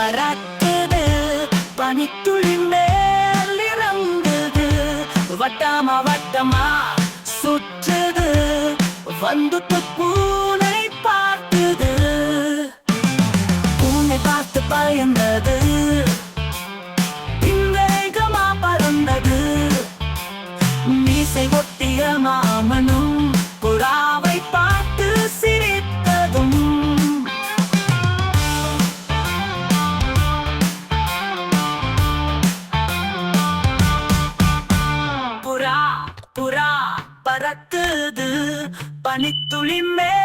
பறக்குது, பனித்துளி மேல் இறங்குது, வட்டமா வட்டமா சுற்றுது, வந்துட்டு பூனை பார்க்குது. பூனை பார்த்து பயந்தது, பின்வேகமா பறந்தது. மீசை ஒட்டிய மாமனும் புறாவை பார்த்து சிரித்ததும். புறா புறா பறக்குது, பனித்துளி மேல்